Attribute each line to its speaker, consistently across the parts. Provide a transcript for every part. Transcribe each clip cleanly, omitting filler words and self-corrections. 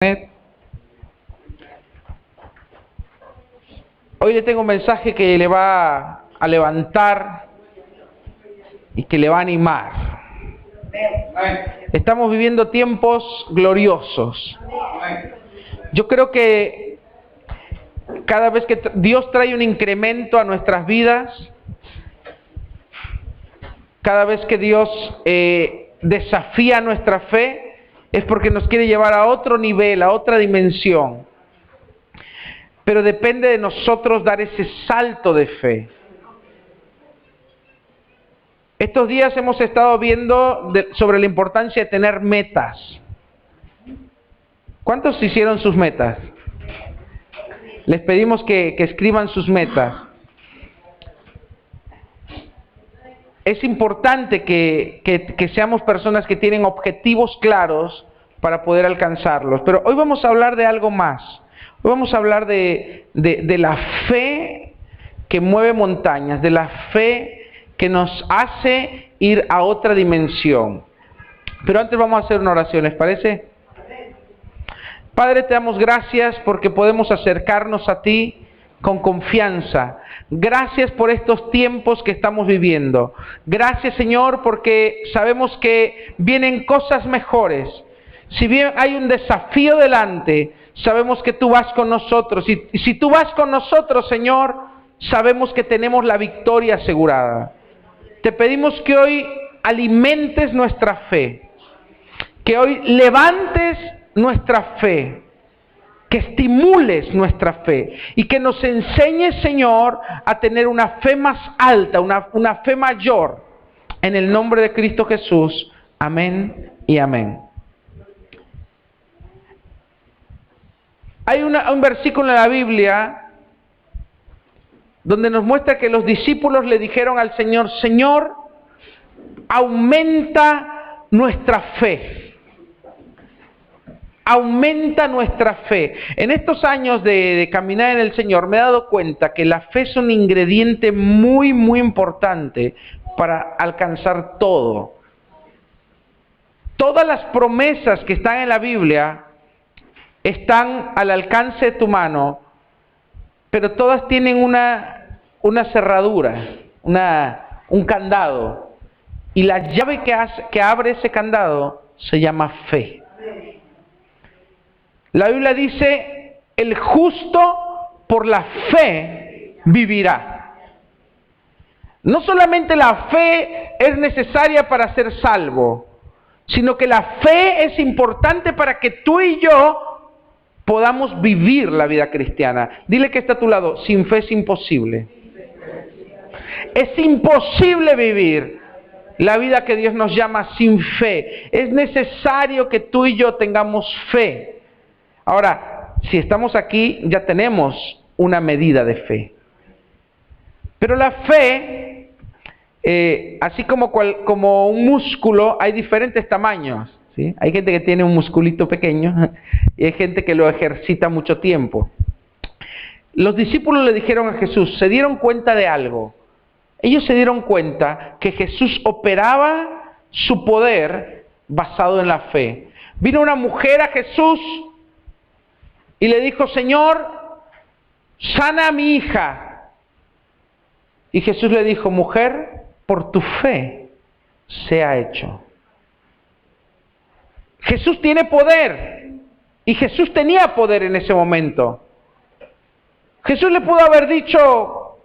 Speaker 1: Hoy le tengo un mensaje que le va a levantar y que le va a animar. Estamos viviendo tiempos gloriosos. Yo creo que cada vez que Dios trae un incremento a nuestras vidas, cada vez que Dios desafía nuestra fe, es porque nos quiere llevar a otro nivel, a otra dimensión. Pero depende de nosotros dar ese salto de fe. Estos días hemos estado viendo sobre la importancia de tener metas. ¿Cuántos hicieron sus metas? Les pedimos que escriban sus metas. Es importante que seamos personas que tienen objetivos claros para poder alcanzarlos. Pero hoy vamos a hablar de algo más. Hoy vamos a hablar de la fe que mueve montañas, de la fe que nos hace ir a otra dimensión. Pero antes vamos a hacer una oración, ¿les parece? Padre, te damos gracias porque podemos acercarnos a ti con confianza. Gracias por estos tiempos que estamos viviendo. Gracias, Señor, porque sabemos que vienen cosas mejores. Si bien hay un desafío delante, sabemos que tú vas con nosotros. Y si tú vas con nosotros, Señor, sabemos que tenemos la victoria asegurada. Te pedimos que hoy alimentes nuestra fe, que hoy levantes nuestra fe, que estimules nuestra fe y que nos enseñes, Señor, a tener una fe más alta, una fe mayor. En el nombre de Cristo Jesús. Amén y amén. Hay un versículo en la Biblia donde nos muestra que los discípulos le dijeron al Señor: Señor, aumenta nuestra fe. Aumenta nuestra fe. En estos años de caminar en el Señor me he dado cuenta que la fe es un ingrediente muy, muy importante para alcanzar todo. Todas las promesas que están en la Biblia están al alcance de tu mano, pero todas tienen una cerradura, un candado. Y la llave que abre ese candado se llama fe. La Biblia dice: el justo por la fe vivirá. No solamente la fe es necesaria para ser salvo, sino que la fe es importante para que tú y yo podamos vivir la vida cristiana. Dile que está a tu lado: sin fe es imposible. Es imposible vivir la vida que Dios nos llama sin fe. Es necesario que tú y yo tengamos fe. Ahora, si estamos aquí, ya tenemos una medida de fe. Pero la fe, así como un músculo, hay diferentes tamaños, ¿sí? Hay gente que tiene un musculito pequeño y hay gente que lo ejercita mucho tiempo. Los discípulos le dijeron a Jesús, se dieron cuenta de algo. Ellos se dieron cuenta que Jesús operaba su poder basado en la fe. Vino una mujer a Jesús y le dijo: Señor, sana a mi hija. Y Jesús le dijo: mujer, por tu fe se ha hecho. Jesús tiene poder. Y Jesús tenía poder en ese momento. Jesús le pudo haber dicho: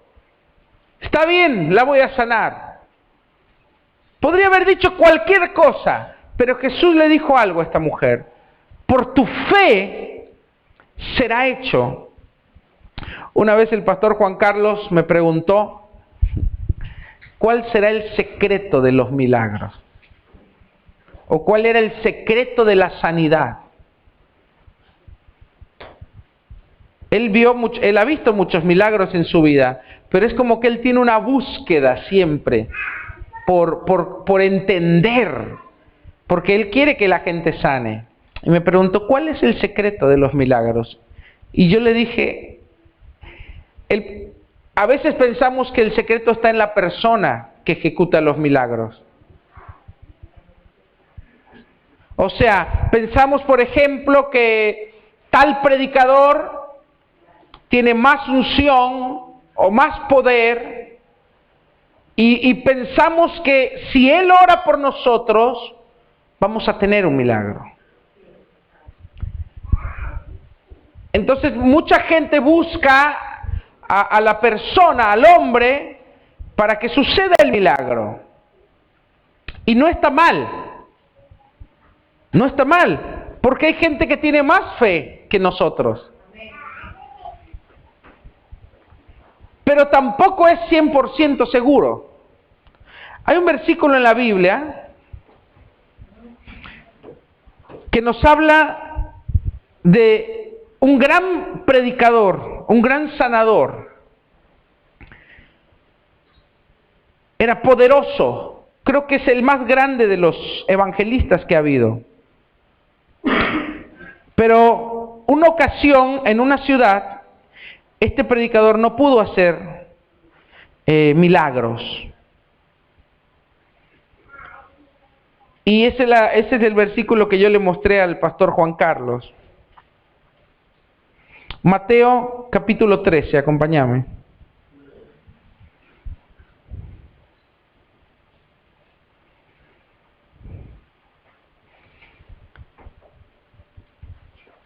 Speaker 1: está bien, la voy a sanar. Podría haber dicho cualquier cosa. Pero Jesús le dijo algo a esta mujer: por tu fe será hecho. Una vez el pastor Juan Carlos me preguntó: ¿cuál será el secreto de los milagros? ¿O cuál era el secreto de la sanidad? Él ha visto muchos milagros en su vida, pero es como que él tiene una búsqueda siempre por entender, porque él quiere que la gente sane. Y me preguntó: ¿cuál es el secreto de los milagros? Y yo le dije, a veces pensamos que el secreto está en la persona que ejecuta los milagros. O sea, pensamos, por ejemplo, que tal predicador tiene más unción o más poder y pensamos que si él ora por nosotros, vamos a tener un milagro. Entonces, mucha gente busca a la persona, al hombre, para que suceda el milagro. Y no está mal. No está mal, porque hay gente que tiene más fe que nosotros. Pero tampoco es 100% seguro. Hay un versículo en la Biblia que nos habla de un gran predicador, un gran sanador. Era poderoso. Creo que es el más grande de los evangelistas que ha habido. Pero una ocasión en una ciudad, este predicador no pudo hacer milagros. Y ese es el versículo que yo le mostré al pastor Juan Carlos. Mateo capítulo 13, acompáñame.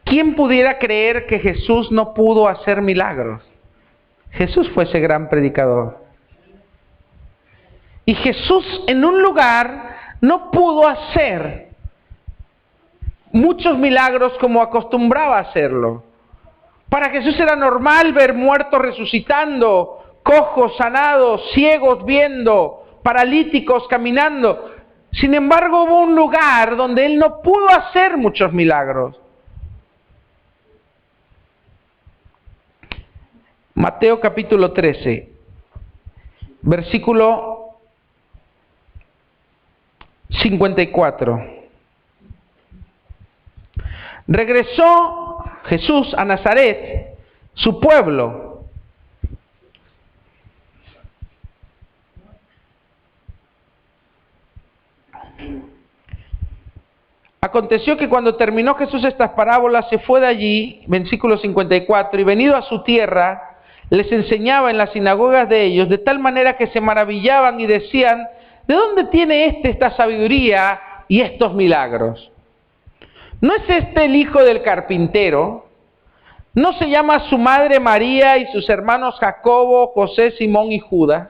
Speaker 1: ¿Quién pudiera creer que Jesús no pudo hacer milagros? Jesús fue ese gran predicador. Y Jesús en un lugar no pudo hacer muchos milagros como acostumbraba a hacerlo. Para Jesús era normal ver muertos resucitando, cojos sanados, ciegos viendo, paralíticos caminando. Sin embargo, hubo un lugar donde él no pudo hacer muchos milagros. Mateo capítulo 13, versículo 54. Regresó Jesús a Nazaret, su pueblo. Aconteció que cuando terminó Jesús estas parábolas, se fue de allí, versículo 54, y venido a su tierra, les enseñaba en las sinagogas de ellos, de tal manera que se maravillaban y decían, ¿de dónde tiene esta sabiduría y estos milagros? ¿No es este el hijo del carpintero? ¿No se llama su madre María y sus hermanos Jacobo, José, Simón y Judas?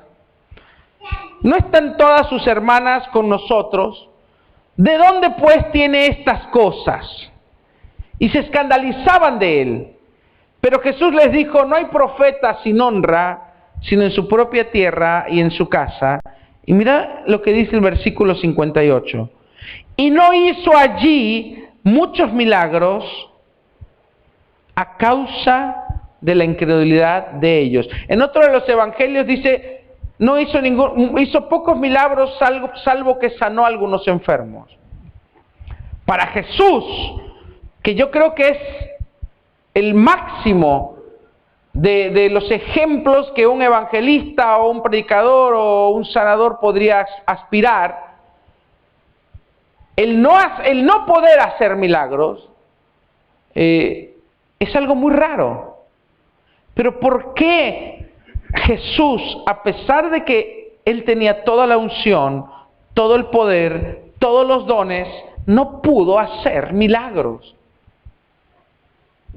Speaker 1: ¿No están todas sus hermanas con nosotros? ¿De dónde pues tiene estas cosas? Y se escandalizaban de él. Pero Jesús les dijo, no hay profeta sin honra, sino en su propia tierra y en su casa. Y mira lo que dice el versículo 58. Y no hizo allí muchos milagros a causa de la incredulidad de ellos. En otro de los evangelios dice, hizo pocos milagros salvo que sanó a algunos enfermos. Para Jesús, que yo creo que es el máximo de los ejemplos que un evangelista o un predicador o un sanador podría aspirar, el no poder hacer milagros es algo muy raro. Pero ¿por qué Jesús, a pesar de que él tenía toda la unción, todo el poder, todos los dones, no pudo hacer milagros?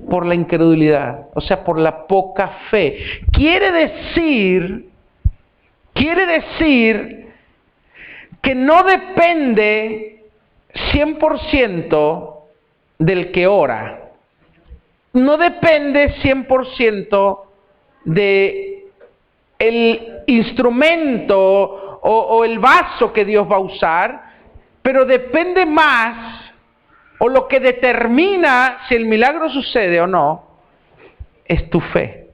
Speaker 1: Por la incredulidad, o sea, por la poca fe. Quiere decir que no depende 100% del que ora. No depende 100% de el instrumento o el vaso que Dios va a usar, pero depende más, o lo que determina si el milagro sucede o no, es tu fe.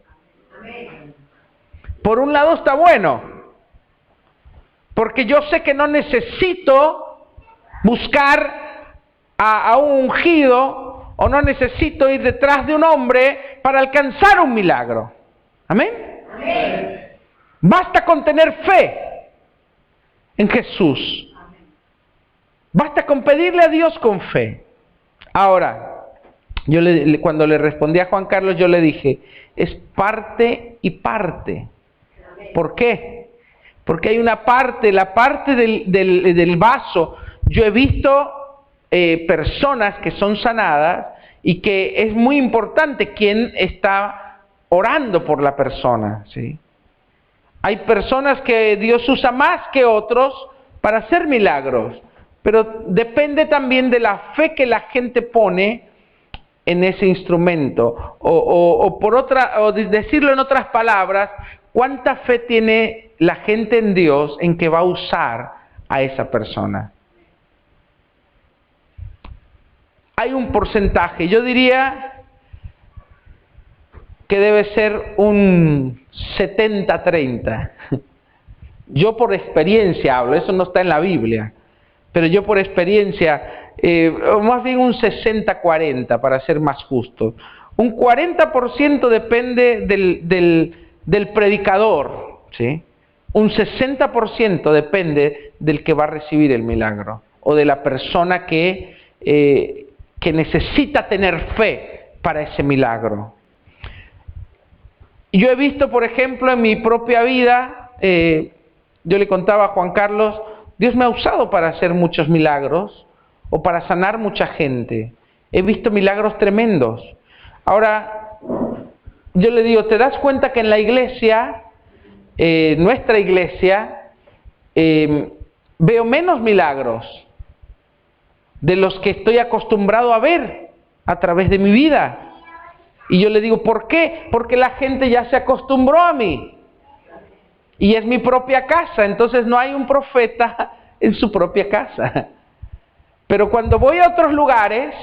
Speaker 1: Por un lado está bueno, porque yo sé que no necesito buscar a un ungido, o no necesito ir detrás de un hombre para alcanzar un milagro. ¿Amén? Amén. Basta con tener fe en Jesús. Basta con pedirle a Dios con fe. Ahora, cuando le respondí a Juan Carlos, yo le dije, es parte y parte. ¿Por qué? Porque hay una parte, la parte del vaso. Yo he visto personas que son sanadas y que es muy importante quién está orando por la persona, ¿sí? Hay personas que Dios usa más que otros para hacer milagros, pero depende también de la fe que la gente pone en ese instrumento. O decirlo en otras palabras, ¿cuánta fe tiene la gente en Dios en que va a usar a esa persona? Hay un porcentaje, yo diría que debe ser un 70-30. Yo por experiencia hablo, eso no está en la Biblia, pero yo por experiencia, más bien un 60-40 para ser más justo. Un 40% depende del predicador, ¿sí? Un 60% depende del que va a recibir el milagro o de la persona que necesita tener fe para ese milagro. Yo he visto, por ejemplo, en mi propia vida, yo le contaba a Juan Carlos, Dios me ha usado para hacer muchos milagros o para sanar mucha gente. He visto milagros tremendos. Ahora, yo le digo, ¿te das cuenta que en la iglesia, nuestra iglesia, veo menos milagros de los que estoy acostumbrado a ver a través de mi vida? Y yo le digo, ¿por qué? Porque la gente ya se acostumbró a mí. Y es mi propia casa, entonces no hay un profeta en su propia casa. Pero cuando voy a otros lugares,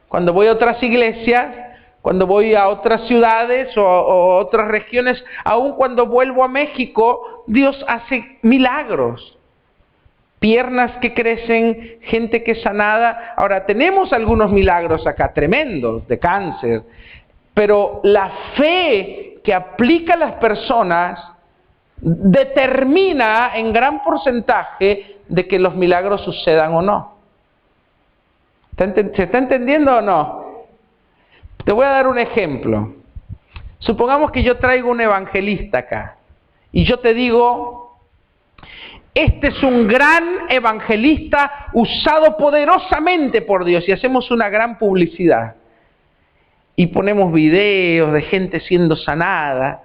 Speaker 1: cuando voy a otras iglesias, cuando voy a otras ciudades o otras regiones, aun cuando vuelvo a México, Dios hace milagros. Piernas que crecen, gente que es sanada. Ahora, tenemos algunos milagros acá tremendos de cáncer, pero la fe que aplica a las personas determina en gran porcentaje de que los milagros sucedan o no. ¿Se está entendiendo o no? Te voy a dar un ejemplo. Supongamos que yo traigo un evangelista acá y yo te digo, este es un gran evangelista usado poderosamente por Dios, y hacemos una gran publicidad y ponemos videos de gente siendo sanada,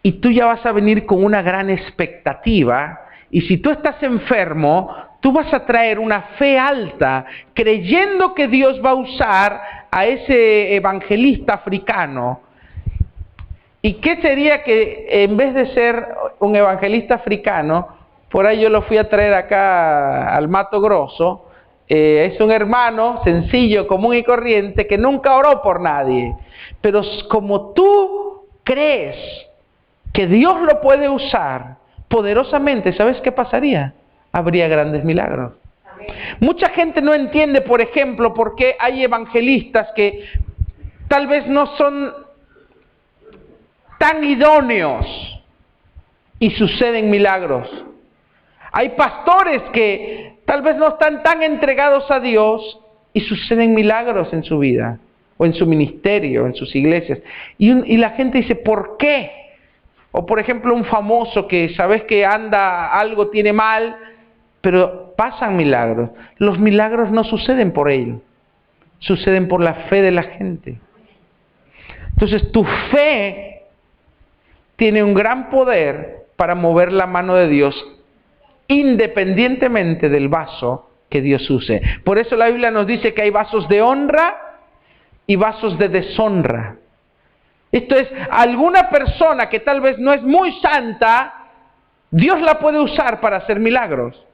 Speaker 1: y tú ya vas a venir con una gran expectativa, y si tú estás enfermo, tú vas a traer una fe alta, creyendo que Dios va a usar a ese evangelista africano. ¿Y qué sería que en vez de ser un evangelista africano, por ahí yo lo fui a traer acá al Mato Grosso, es un hermano sencillo, común y corriente, que nunca oró por nadie, pero como tú crees que Dios lo puede usar poderosamente, ¿sabes qué pasaría? Habría grandes milagros. Amén. Mucha gente no entiende, por ejemplo, por qué hay evangelistas que tal vez no son tan idóneos y suceden milagros. Hay pastores que tal vez no están tan entregados a Dios y suceden milagros en su vida, o en su ministerio, en sus iglesias. Y la gente dice, ¿por qué? O por ejemplo un famoso que sabes que algo tiene mal, pero pasan milagros. Los milagros no suceden por él, suceden por la fe de la gente. Entonces tu fe tiene un gran poder para mover la mano de Dios, independientemente del vaso que Dios use. Por eso la Biblia nos dice que hay vasos de honra y vasos de deshonra. Esto es, alguna persona que tal vez no es muy santa, Dios la puede usar para hacer milagros.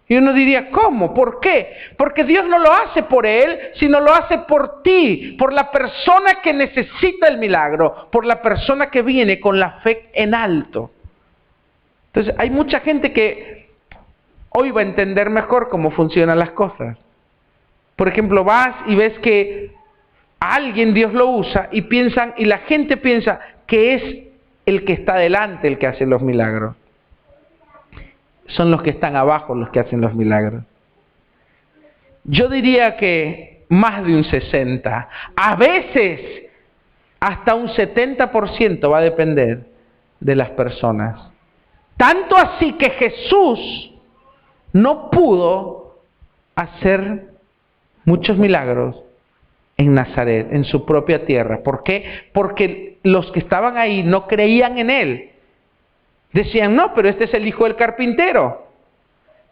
Speaker 1: Y uno diría, ¿cómo? ¿Por qué? Porque Dios no lo hace por él, sino lo hace por ti, por la persona que necesita el milagro, por la persona que viene con la fe en alto. Entonces, hay mucha gente que hoy va a entender mejor cómo funcionan las cosas. Por ejemplo, vas y ves que a alguien Dios lo usa y la gente piensa que es el que está delante el que hace los milagros. Son los que están abajo los que hacen los milagros. Yo diría que más de un 60%. A veces hasta un 70% va a depender de las personas. Tanto así que Jesús no pudo hacer muchos milagros en Nazaret, en su propia tierra. ¿Por qué? Porque los que estaban ahí no creían en Él. Decían, no, pero este es el hijo del carpintero.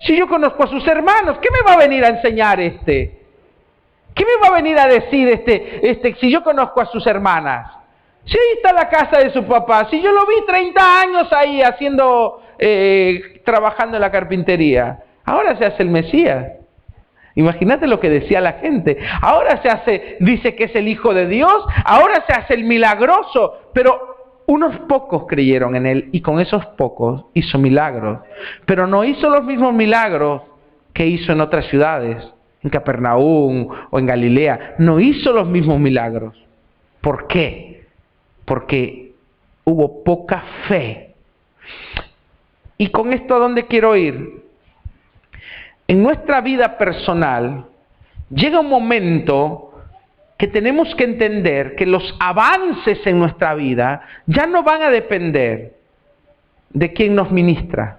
Speaker 1: Si yo conozco a sus hermanos, ¿qué me va a venir a enseñar este? ¿Qué me va a venir a decir si yo conozco a sus hermanas? Si ahí está la casa de su papá, si yo lo vi 30 años ahí trabajando en la carpintería, ahora se hace el Mesías. Imagínate lo que decía la gente. Ahora dice que es el Hijo de Dios, ahora se hace el milagroso, pero unos pocos creyeron en Él y con esos pocos hizo milagros. Pero no hizo los mismos milagros que hizo en otras ciudades, en Capernaum o en Galilea. No hizo los mismos milagros. ¿Por qué? Porque hubo poca fe. Y con esto, ¿a dónde quiero ir? En nuestra vida personal llega un momento que tenemos que entender que los avances en nuestra vida ya no van a depender de quién nos ministra.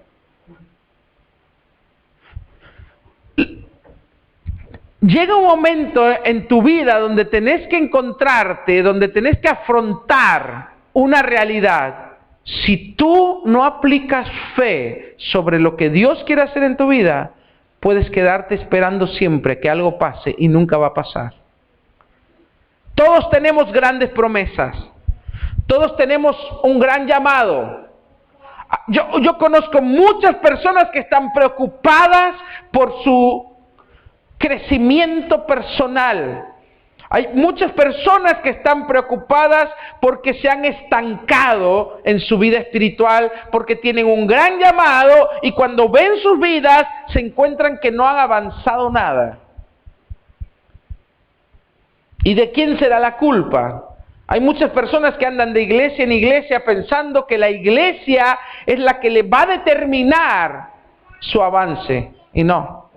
Speaker 1: Llega un momento en tu vida donde tenés que encontrarte, donde tenés que afrontar una realidad. Si tú no aplicas fe sobre lo que Dios quiere hacer en tu vida, puedes quedarte esperando siempre que algo pase y nunca va a pasar. Todos tenemos grandes promesas. Todos tenemos un gran llamado. Yo conozco muchas personas que están preocupadas por su crecimiento personal. Hay muchas personas que están preocupadas porque se han estancado en su vida espiritual, porque tienen un gran llamado y cuando ven sus vidas se encuentran que no han avanzado nada. ¿Y de quién será la culpa? Hay muchas personas que andan de iglesia en iglesia pensando que la iglesia es la que le va a determinar su avance. Y no.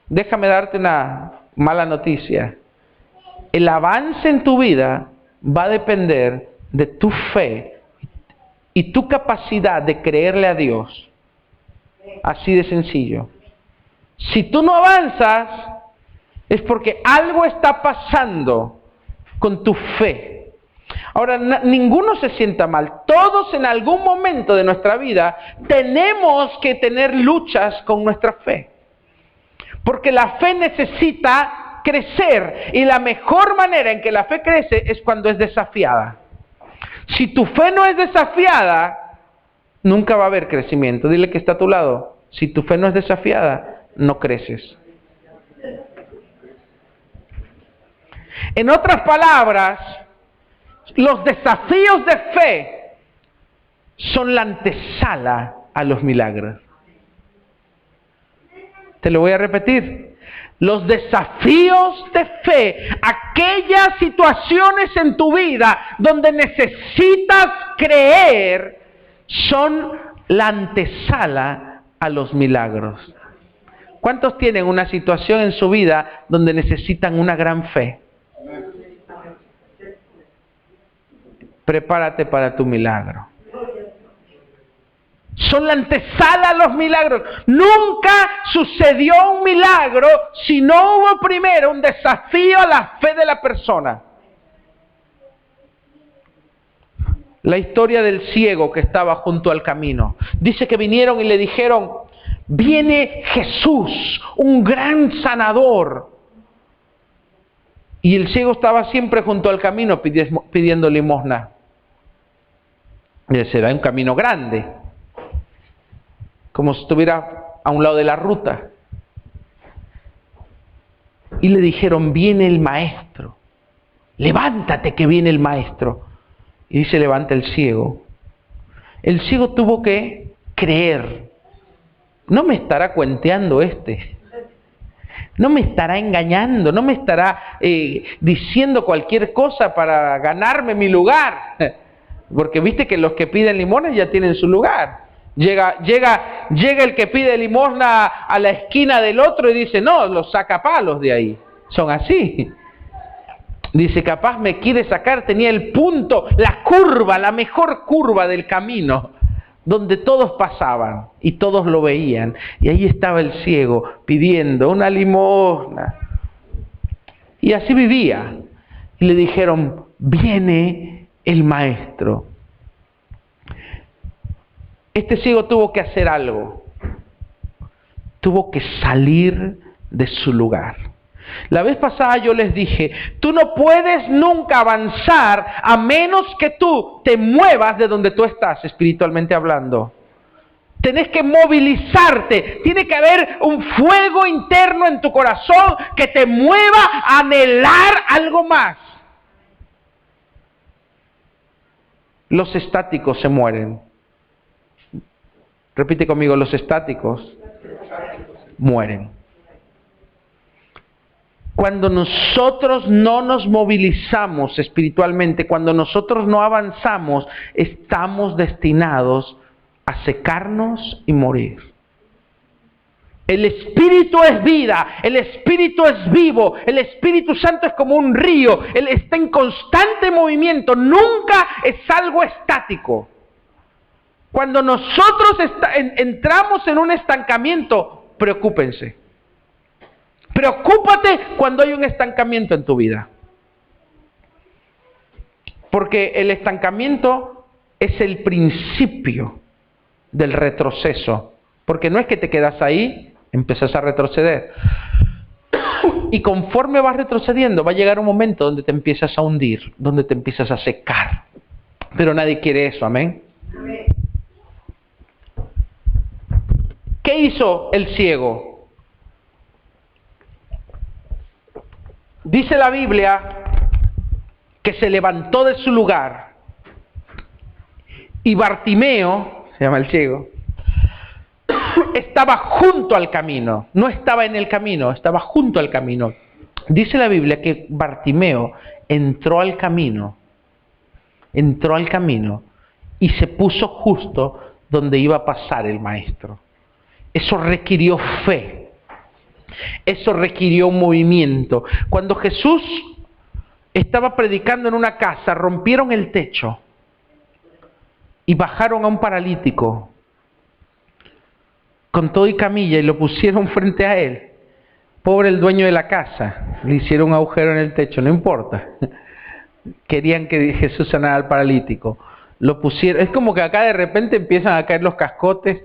Speaker 1: Déjame darte una mala noticia. El avance en tu vida va a depender de tu fe y tu capacidad de creerle a Dios. Así de sencillo. Si tú no avanzas, es porque algo está pasando con tu fe. Ahora, ninguno se sienta mal. Todos en algún momento de nuestra vida tenemos que tener luchas con nuestra fe. Porque la fe necesita crecer y la mejor manera en que la fe crece es cuando es desafiada. Si tu fe no es desafiada, nunca va a haber crecimiento. Dile que está a tu lado. Si tu fe no es desafiada, no creces. En otras palabras, los desafíos de fe son la antesala a los milagros. Te lo voy a repetir. Los desafíos de fe, aquellas situaciones en tu vida donde necesitas creer, son la antesala a los milagros. ¿Cuántos tienen una situación en su vida donde necesitan una gran fe? Prepárate para tu milagro. Son la antesala a los milagros. Nunca sucedió un milagro si no hubo primero un desafío a la fe de la persona. La historia del ciego que estaba junto al camino. Dice que vinieron y le dijeron, viene Jesús, un gran sanador. Y el ciego estaba siempre junto al camino pidiendo limosna. Y se da un camino grande, como si estuviera a un lado de la ruta. Y le dijeron, viene el maestro. Levántate que viene el maestro. Y dice, levanta el ciego. El ciego tuvo que creer. No me estará cuenteando este. No me estará engañando. No me estará diciendo cualquier cosa para ganarme mi lugar. Porque viste que los que piden limones ya tienen su lugar. Llega el que pide limosna a la esquina del otro y dice, no, los saca palos de ahí. Son así. Dice, capaz me quiere sacar, tenía el punto, la curva, la mejor curva del camino, donde todos pasaban y todos lo veían. Y ahí estaba el ciego pidiendo una limosna. Y así vivía. Y le dijeron, viene el maestro. Este ciego tuvo que hacer algo. Tuvo que salir de su lugar. La vez pasada yo les dije, tú no puedes nunca avanzar a menos que tú te muevas de donde tú estás, espiritualmente hablando. Tenés que movilizarte, tiene que haber un fuego interno en tu corazón que te mueva a anhelar algo más. Los estáticos se mueren. Repite conmigo, los estáticos mueren. Cuando nosotros no nos movilizamos espiritualmente, cuando nosotros no avanzamos, estamos destinados a secarnos y morir. El Espíritu es vida, el Espíritu es vivo, el Espíritu Santo es como un río, Él está en constante movimiento, nunca es algo estático. Cuando nosotros entramos en un estancamiento, preocúpense. Preocúpate cuando hay un estancamiento en tu vida. Porque el estancamiento es el principio del retroceso. Porque no es que te quedas ahí, empiezas a retroceder. Y conforme vas retrocediendo, va a llegar un momento donde te empiezas a hundir, donde te empiezas a secar. Pero nadie quiere eso, amén. ¿Qué hizo el ciego? Dice la Biblia que se levantó de su lugar y Bartimeo, se llama el ciego, estaba junto al camino, no estaba en el camino, estaba junto al camino. Dice la Biblia que Bartimeo entró al camino y se puso justo donde iba a pasar el maestro. Eso requirió fe. Eso requirió un movimiento. Cuando Jesús estaba predicando en una casa, rompieron el techo y bajaron a un paralítico con todo y camilla y lo pusieron frente a él. Pobre el dueño de la casa, le hicieron un agujero en el techo, no importa. Querían que Jesús sanara al paralítico. Lo pusieron, es como que acá de repente empiezan a caer los cascotes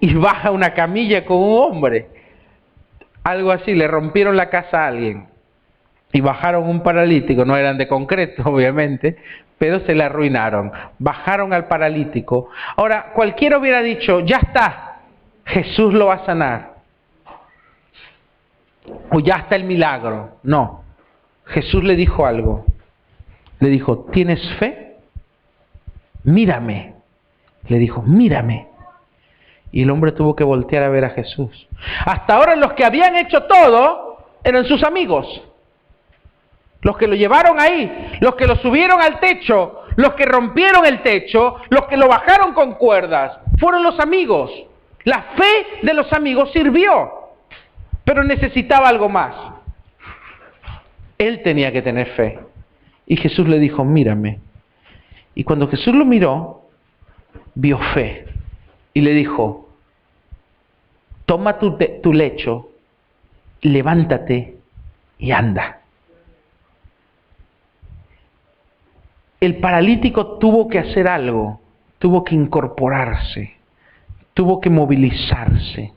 Speaker 1: y baja una camilla con un hombre. Algo así, le rompieron la casa a alguien y bajaron un paralítico. No eran de concreto, obviamente, pero se le arruinaron. Bajaron al paralítico. Ahora, cualquiera hubiera dicho, ya está, Jesús lo va a sanar. O ya está el milagro. No, Jesús le dijo algo. Le dijo, ¿tienes fe? Mírame. Le dijo, mírame. Y el hombre tuvo que voltear a ver a Jesús. Hasta ahora los que habían hecho todo eran sus amigos. Los que lo llevaron ahí, los que lo subieron al techo, los que rompieron el techo, los que lo bajaron con cuerdas, fueron los amigos. La fe de los amigos sirvió, pero necesitaba algo más. Él tenía que tener fe. Y Jesús le dijo, mírame. Y cuando Jesús lo miró, vio fe. Y le dijo, toma tu lecho, levántate y anda. El paralítico tuvo que hacer algo, tuvo que incorporarse, tuvo que movilizarse,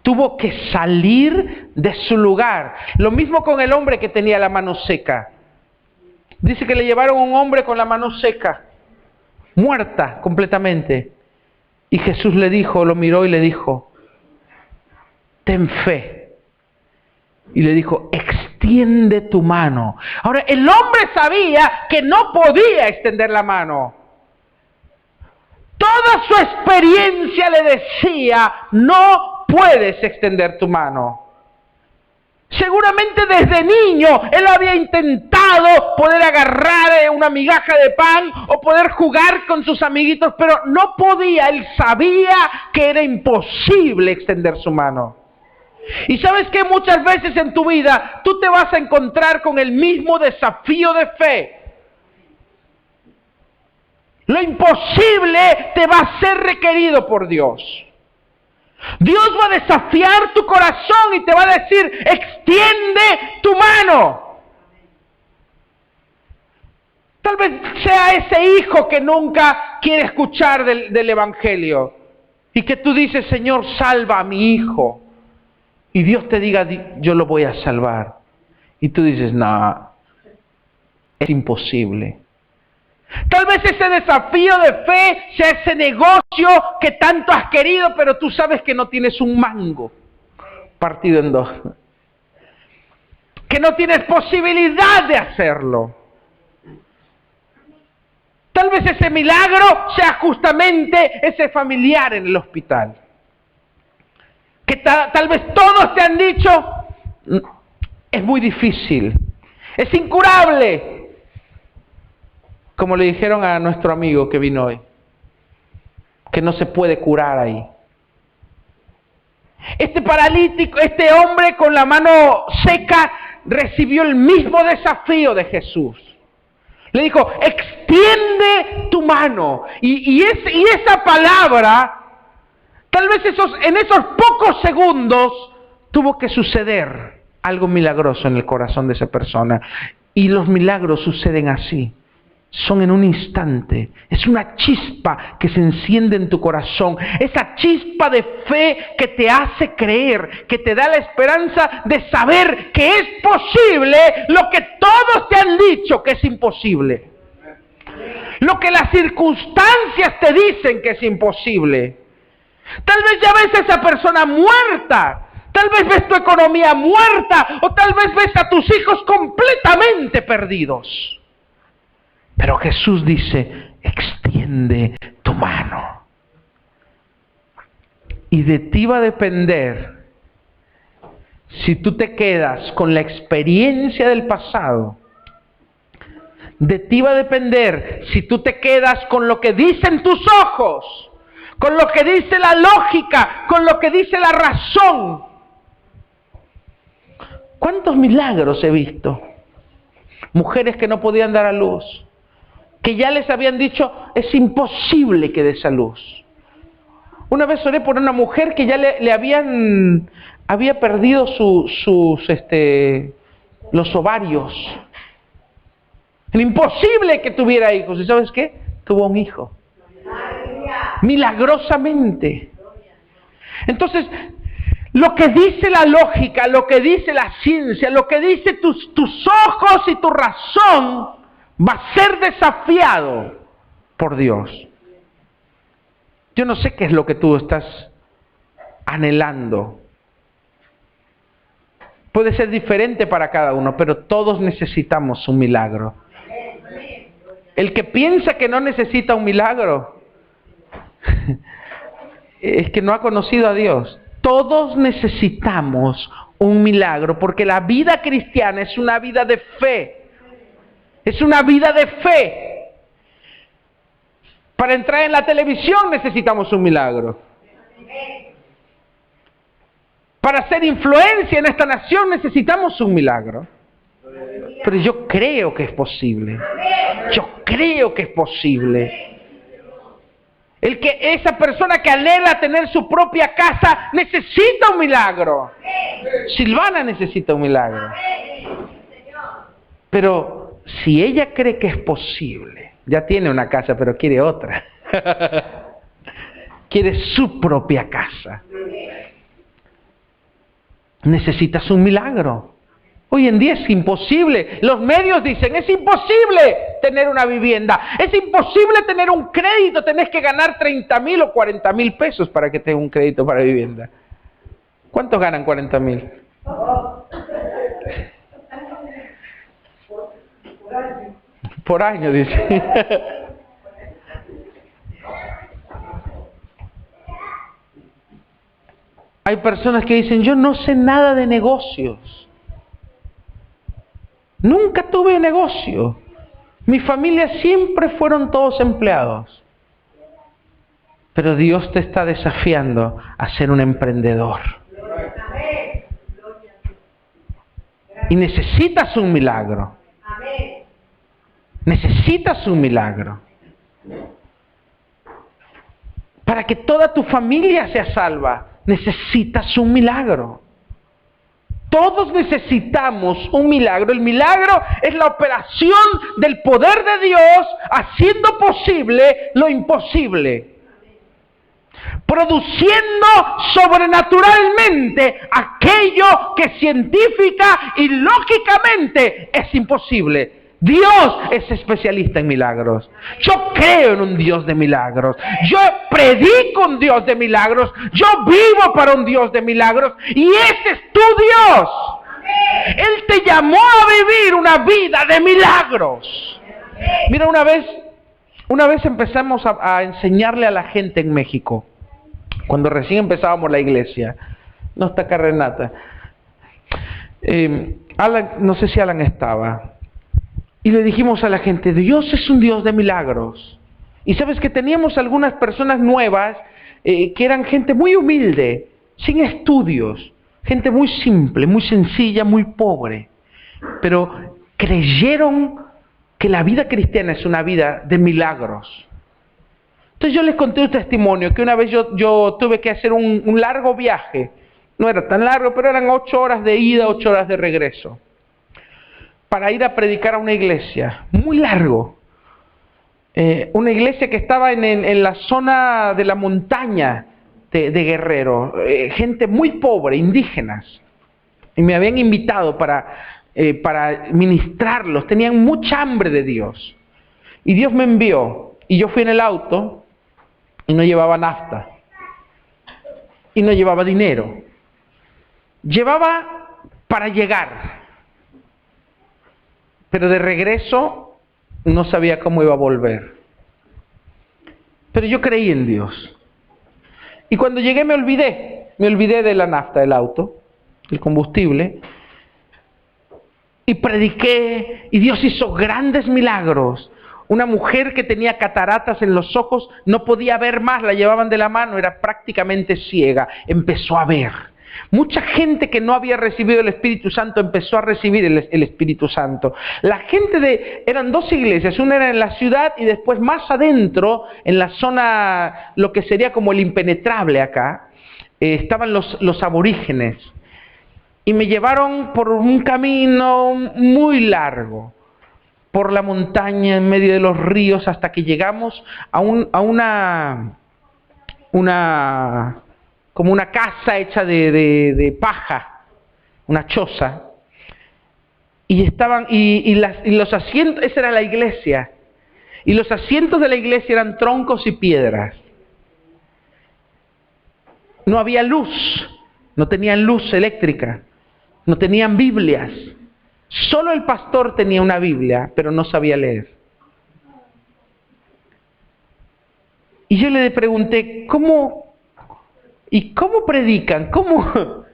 Speaker 1: tuvo que salir de su lugar. Lo mismo con el hombre que tenía la mano seca. Dice que le llevaron a un hombre con la mano seca, muerta completamente. Y Jesús le dijo, lo miró y le dijo, ten fe. Y le dijo, extiende tu mano. Ahora, el hombre sabía que no podía extender la mano. Toda su experiencia le decía, no puedes extender tu mano. Seguramente desde niño él había intentado poder agarrar una migaja de pan o poder jugar con sus amiguitos, pero no podía. Él sabía que era imposible extender su mano. Y sabes que muchas veces en tu vida tú te vas a encontrar con el mismo desafío de fe. Lo imposible te va a ser requerido por Dios. Dios va a desafiar tu corazón y te va a decir, extiende tu mano. Tal vez sea ese hijo que nunca quiere escuchar del Evangelio y que tú dices, Señor, salva a mi hijo. Y Dios te diga, yo lo voy a salvar. Y tú dices, no, es imposible. Tal vez ese desafío de fe sea ese negocio que tanto has querido, pero tú sabes que no tienes un mango partido en dos. Que no tienes posibilidad de hacerlo. Tal vez ese milagro sea justamente ese familiar en el hospital. Que tal vez todos te han dicho, es muy difícil, es incurable. Como le dijeron a nuestro amigo que vino hoy, que no se puede curar ahí. Este paralítico, este hombre con la mano seca, recibió el mismo desafío de Jesús. Le dijo, extiende tu mano. Y esa palabra, tal vez en esos pocos segundos, tuvo que suceder algo milagroso en el corazón de esa persona. Y los milagros suceden así. Son en un instante. Es una chispa que se enciende en tu corazón. Esa chispa de fe que te hace creer, que te da la esperanza de saber que es posible lo que todos te han dicho que es imposible. Lo que las circunstancias te dicen que es imposible. Tal vez ya ves a esa persona muerta. Tal vez ves tu economía muerta. O tal vez ves a tus hijos completamente perdidos. Pero Jesús dice, extiende tu mano. Y de ti va a depender si tú te quedas con la experiencia del pasado. De ti va a depender si tú te quedas con lo que dicen tus ojos, con lo que dice la lógica, con lo que dice la razón. ¿Cuántos milagros he visto? Mujeres que no podían dar a luz, que ya les habían dicho, es imposible que des a luz. Una vez oré por una mujer que ya había perdido los ovarios. Era imposible que tuviera hijos. ¿Y sabes qué? Tuvo un hijo. Milagrosamente. Entonces, lo que dice la lógica, lo que dice la ciencia, lo que dice tus ojos y tu razón, va a ser desafiado por Dios. Yo no sé qué es lo que tú estás anhelando. Puede ser diferente para cada uno, pero todos necesitamos un milagro. El que piensa que no necesita un milagro es que no ha conocido a Dios. Todos necesitamos un milagro, porque la vida cristiana es una vida de fe. Es una vida de fe. Para entrar en la televisión necesitamos un milagro. Para hacer influencia en esta nación necesitamos un milagro. Pero yo creo que es posible. Yo creo que es posible. Esa persona que anhela tener su propia casa necesita un milagro. Silvana necesita un milagro. Pero si ella cree que es posible, ya tiene una casa, pero quiere otra. Quiere su propia casa. Necesitas un milagro. Hoy en día es imposible. Los medios dicen, es imposible tener una vivienda. Es imposible tener un crédito. Tenés que ganar 30,000 o 40,000 pesos para que tengas un crédito para vivienda. ¿Cuántos ganan 40,000? Por año, dice. Hay personas que dicen, yo no sé nada de negocios. Nunca tuve negocio. Mi familia siempre fueron todos empleados. Pero Dios te está desafiando a ser un emprendedor. Y necesitas un milagro. Necesitas un milagro. Para que toda tu familia sea salva, necesitas un milagro. Todos necesitamos un milagro. El milagro es la operación del poder de Dios haciendo posible lo imposible. Produciendo sobrenaturalmente aquello que científica y lógicamente es imposible. Dios es especialista en milagros. Yo creo en un Dios de milagros. Yo predico un Dios de milagros. Yo vivo para un Dios de milagros. Y ese es tu Dios. Él te llamó a vivir una vida de milagros. Mira, una vez empezamos a enseñarle a la gente en México. Cuando recién empezábamos la iglesia. No está acá Renata. Alan, no sé si Alan estaba. Y le dijimos a la gente, Dios es un Dios de milagros. Y sabes que teníamos algunas personas nuevas que eran gente muy humilde, sin estudios, gente muy simple, muy sencilla, muy pobre. Pero creyeron que la vida cristiana es una vida de milagros. Entonces yo les conté un testimonio, que una vez yo tuve que hacer un largo viaje. No era tan largo, pero eran 8 horas de ida, 8 horas de regreso. Para ir a predicar a una iglesia, muy largo. Una iglesia que estaba en la zona de la montaña de Guerrero. Gente muy pobre, indígenas. Y me habían invitado para ministrarlos. Tenían mucha hambre de Dios. Y Dios me envió. Y yo fui en el auto y no llevaba nafta. Y no llevaba dinero. Llevaba para llegar. Pero de regreso no sabía cómo iba a volver. Pero yo creí en Dios. Y cuando llegué me olvidé de la nafta del auto, el combustible, y prediqué, y Dios hizo grandes milagros. Una mujer que tenía cataratas en los ojos, no podía ver más, la llevaban de la mano, era prácticamente ciega, empezó a ver. Mucha gente que no había recibido el Espíritu Santo empezó a recibir el Espíritu Santo. La gente eran 2 iglesias, una era en la ciudad y después más adentro, en la zona, lo que sería como el impenetrable acá, estaban los aborígenes. Y me llevaron por un camino muy largo, por la montaña, en medio de los ríos, hasta que llegamos a como una casa hecha de paja, una choza, y los asientos, esa era la iglesia, y los asientos de la iglesia eran troncos y piedras. No había luz, no tenían luz eléctrica, no tenían Biblias. Solo el pastor tenía una Biblia, pero no sabía leer. Y yo le pregunté, ¿cómo predican? ¿Cómo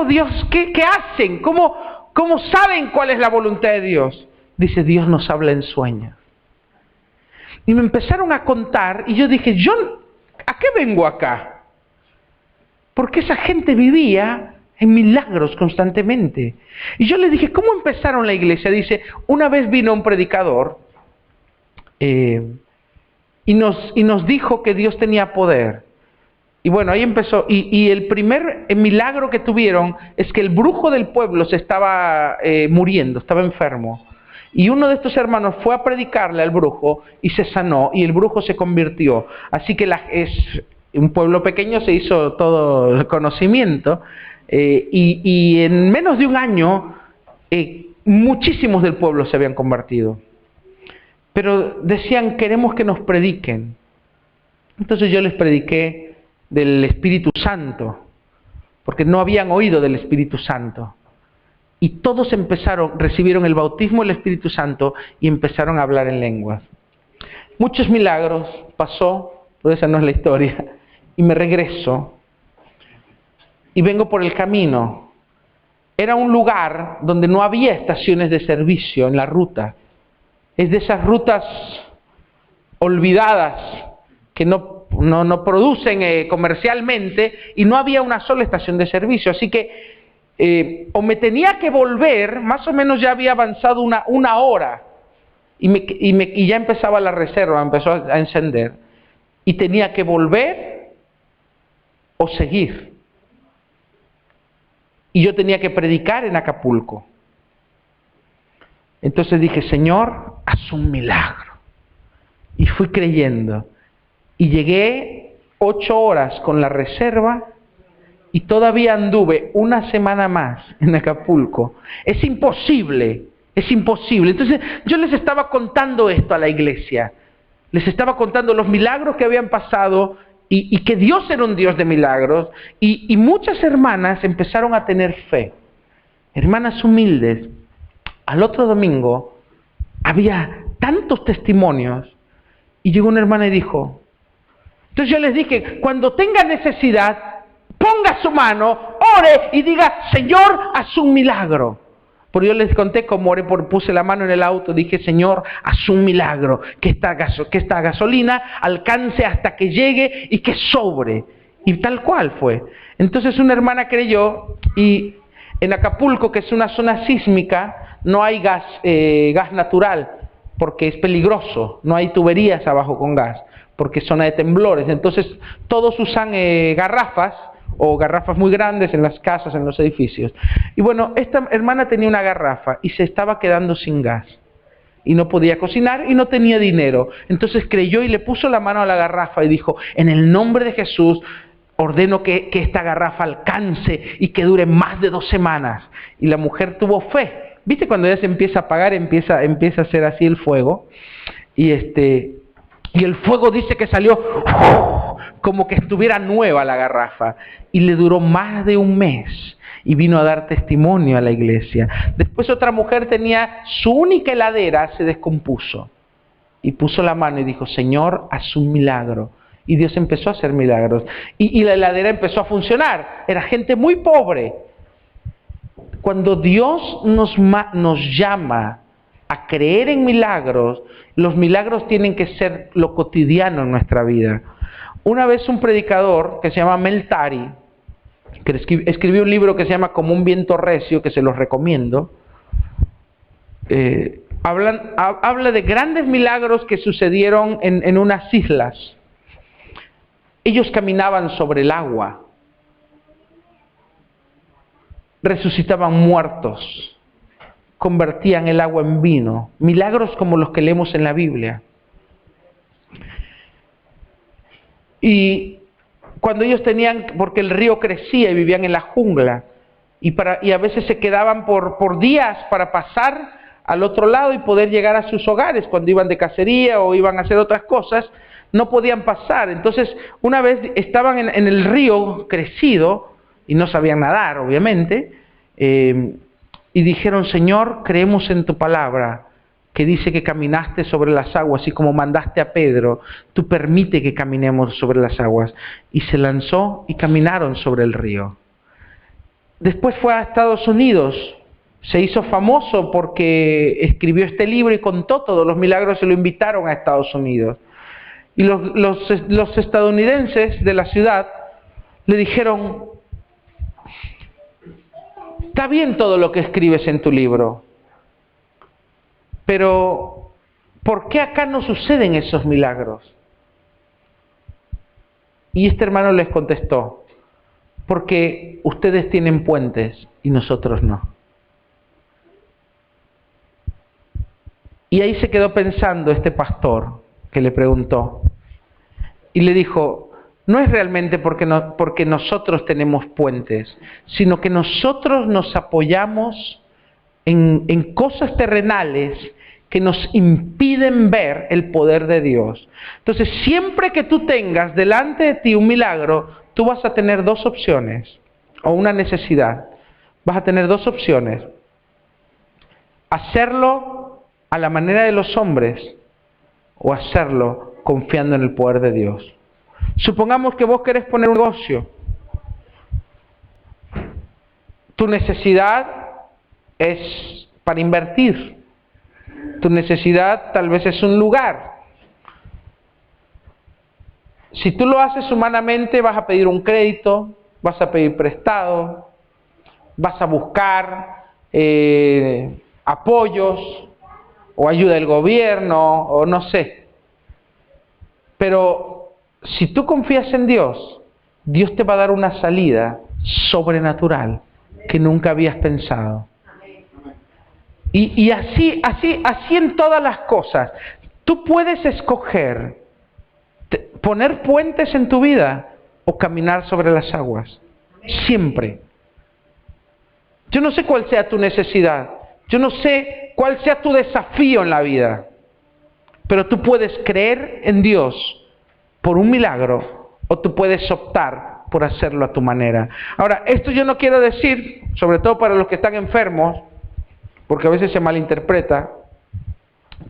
Speaker 1: Dios? ¿Qué hacen? ¿Cómo saben cuál es la voluntad de Dios? Dice, Dios nos habla en sueños. Y me empezaron a contar, y yo dije, ¿a qué vengo acá? Porque esa gente vivía en milagros constantemente. Y yo le dije, ¿cómo empezaron la iglesia? Dice, una vez vino un predicador, y nos dijo que Dios tenía poder. Y bueno, ahí empezó. Y el primer milagro que tuvieron es que el brujo del pueblo se estaba muriendo, estaba enfermo. Y uno de estos hermanos fue a predicarle al brujo y se sanó y el brujo se convirtió. Así que es un pueblo pequeño, se hizo todo el conocimiento. Y en menos de un año, muchísimos del pueblo se habían convertido. Pero decían, queremos que nos prediquen. Entonces yo les prediqué del Espíritu Santo, porque no habían oído del Espíritu Santo. Y todos recibieron el bautismo del Espíritu Santo y empezaron a hablar en lenguas. Muchos milagros pasó, pero esa no es la historia. Y me regreso y vengo por el camino. era un lugar donde no había estaciones de servicio en la ruta. Es de esas rutas olvidadas que no producen comercialmente, y no había una sola estación de servicio. Así que o me tenía que volver, más o menos ya había avanzado una hora, y ya empezaba la reserva, empezó a encender, y tenía que volver o seguir. Y yo tenía que predicar en Acapulco. Entonces dije, Señor, haz un milagro. Y fui creyendo. Y llegué 8 horas con la reserva, y todavía anduve una semana más en Acapulco. Es imposible, es imposible. Entonces yo les estaba contando esto a la iglesia. Les estaba contando los milagros que habían pasado, y que Dios era un Dios de milagros. Y muchas hermanas empezaron a tener fe. Hermanas humildes. Al otro domingo había tantos testimonios, y llegó una hermana y dijo, entonces yo les dije, cuando tenga necesidad, ponga su mano, ore y diga, Señor, haz un milagro. Porque yo les conté cómo oré, puse la mano en el auto, dije, Señor, haz un milagro, que esta gasolina alcance hasta que llegue y que sobre. Y tal cual fue. Entonces una hermana creyó, y en Acapulco, que es una zona sísmica, no hay gas natural, porque es peligroso, no hay tuberías abajo con gas, porque es zona de temblores. Entonces todos usan garrafas, o garrafas muy grandes en las casas, en los edificios. Y bueno, esta hermana tenía una garrafa y se estaba quedando sin gas. Y no podía cocinar y no tenía dinero. Entonces creyó y le puso la mano a la garrafa y dijo, en el nombre de Jesús, ordeno que esta garrafa alcance y que dure más de 2 semanas. Y la mujer tuvo fe. ¿Viste cuando ya se empieza a apagar, empieza a hacer así el fuego? Y el fuego dice que salió como que estuviera nueva la garrafa, y le duró más de 1 mes, y vino a dar testimonio a la iglesia. Después otra mujer tenía su única heladera, se descompuso, y puso la mano y dijo, Señor, haz un milagro. Y Dios empezó a hacer milagros, y la heladera empezó a funcionar. Era gente muy pobre. Cuando Dios nos llama a creer en milagros, los milagros tienen que ser lo cotidiano en nuestra vida. Una vez un predicador que se llama Mel Tari, que escribió un libro que se llama Como un viento recio, que se los recomiendo, habla de grandes milagros que sucedieron en unas islas. Ellos caminaban sobre el agua, resucitaban muertos, convertían el agua en vino, milagros como los que leemos en la Biblia. Y cuando ellos porque el río crecía y vivían en la jungla, y a veces se quedaban por días para pasar al otro lado y poder llegar a sus hogares, cuando iban de cacería o iban a hacer otras cosas, no podían pasar. Entonces una vez estaban en el río crecido, y no sabían nadar obviamente, y dijeron, Señor, creemos en tu palabra, que dice que caminaste sobre las aguas, y como mandaste a Pedro, tú permite que caminemos sobre las aguas. Y se lanzó y caminaron sobre el río. Después fue a Estados Unidos, se hizo famoso porque escribió este libro y contó todos los milagros, y lo invitaron a Estados Unidos. Y los estadounidenses de la ciudad le dijeron, está bien todo lo que escribes en tu libro, pero ¿por qué acá no suceden esos milagros? Y este hermano les contestó, porque ustedes tienen puentes y nosotros no. Y ahí se quedó pensando este pastor, que le preguntó, y le dijo, no es realmente porque nosotros tenemos puentes, sino que nosotros nos apoyamos en cosas terrenales que nos impiden ver el poder de Dios. Entonces, siempre que tú tengas delante de ti un milagro, tú vas a tener 2 opciones, o una necesidad. Vas a tener 2 opciones. Hacerlo a la manera de los hombres, o hacerlo confiando en el poder de Dios. Supongamos que vos querés poner un negocio. Tu necesidad es para invertir. Tu necesidad tal vez es un lugar. Si tú lo haces humanamente, vas a pedir un crédito, vas a pedir prestado, vas a buscar apoyos o ayuda del gobierno o no sé. Pero si tú confías en Dios, Dios te va a dar una salida sobrenatural que nunca habías pensado. Y así en todas las cosas. Tú puedes escoger poner puentes en tu vida o caminar sobre las aguas. Siempre. Yo no sé cuál sea tu necesidad. Yo no sé cuál sea tu desafío en la vida. Pero tú puedes creer en Dios por un milagro o tú puedes optar por hacerlo a tu manera. Ahora, esto yo no quiero decir, sobre todo para los que están enfermos, porque a veces se malinterpreta,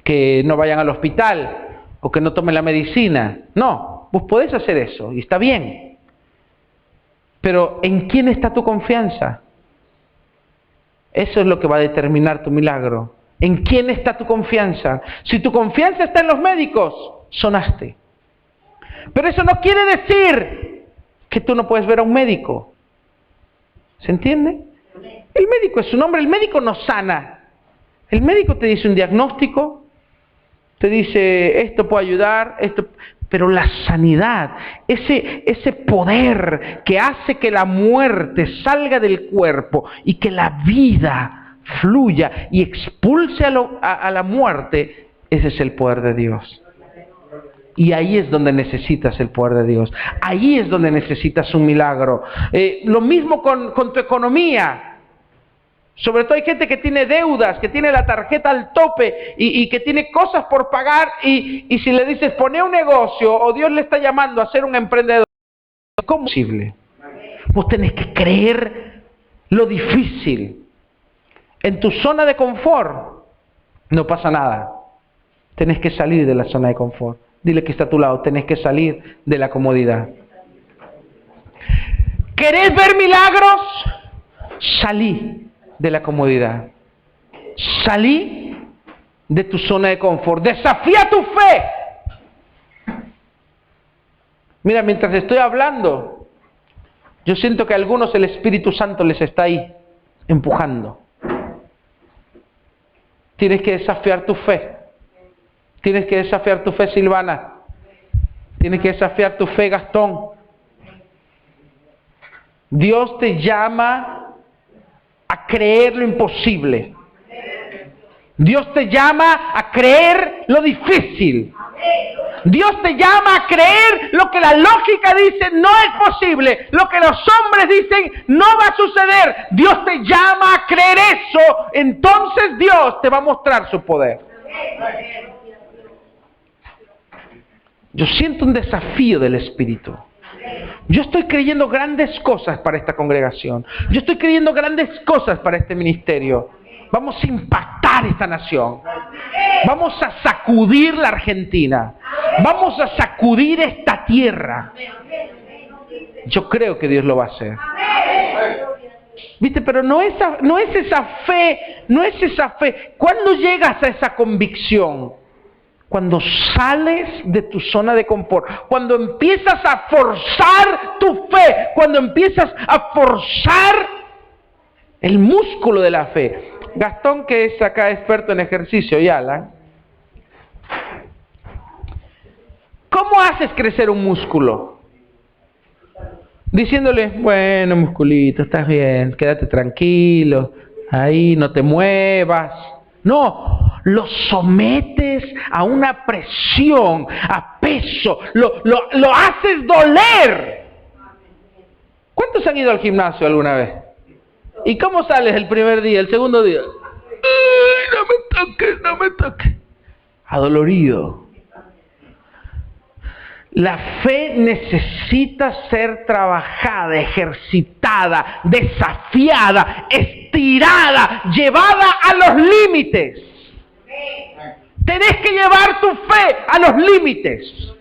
Speaker 1: que no vayan al hospital o que no tomen la medicina. No, vos podés hacer eso y está bien. Pero ¿en quién está tu confianza? Eso es lo que va a determinar tu milagro. ¿En quién está tu confianza? Si tu confianza está en los médicos, sonaste. Pero eso no quiere decir que tú no puedes ver a un médico. ¿Se entiende? El médico es su nombre, el médico no sana. El médico te dice un diagnóstico, te dice esto puede ayudar, esto, pero la sanidad, ese poder que hace que la muerte salga del cuerpo y que la vida fluya y expulse a la muerte, ese es el poder de Dios. Y ahí es donde necesitas el poder de Dios. Ahí es donde necesitas un milagro. Lo mismo con tu economía. Sobre todo hay gente que tiene deudas, que tiene la tarjeta al tope y que tiene cosas por pagar y si le dices poné un negocio o Dios le está llamando a ser un emprendedor, ¿cómo es posible? Vos tenés que creer lo difícil. En tu zona de confort no pasa nada. Tenés que salir de la zona de confort. Dile que está a tu lado, tenés que salir de la comodidad. ¿Querés ver milagros? Salí de la comodidad. Salí de tu zona de confort. Desafía tu fe. Mira, mientras estoy hablando, yo siento que a algunos el Espíritu Santo les está ahí empujando. Tienes que desafiar tu fe. Tienes que desafiar tu fe, Silvana. Tienes que desafiar tu fe, Gastón. Dios te llama a creer lo imposible. Dios te llama a creer lo difícil. Dios te llama a creer lo que la lógica dice no es posible. Lo que los hombres dicen no va a suceder. Dios te llama a creer eso. Entonces Dios te va a mostrar su poder. Yo siento un desafío del Espíritu. Yo estoy creyendo grandes cosas para esta congregación. Yo estoy creyendo grandes cosas para este ministerio. Vamos a impactar esta nación. Vamos a sacudir la Argentina. Vamos a sacudir esta tierra. Yo creo que Dios lo va a hacer. ¿Viste? Pero no es esa fe. ¿Cuándo llegas a esa convicción? Cuando sales de tu zona de confort, cuando empiezas a forzar tu fe, cuando empiezas a forzar el músculo de la fe. Gastón, que es acá experto en ejercicio, y Alan, ¿cómo haces crecer un músculo? Diciéndole, bueno, musculito, estás bien, quédate tranquilo, ahí no te muevas. No, lo sometes a una presión, a peso, lo haces doler. ¿Cuántos han ido al gimnasio alguna vez? ¿Y cómo sales el primer día, el segundo día? ¡Ay, no me toques! Adolorido. La fe necesita ser trabajada, ejercitada, desafiada, estirada, llevada a los límites. Tenés que llevar tu fe a los límites.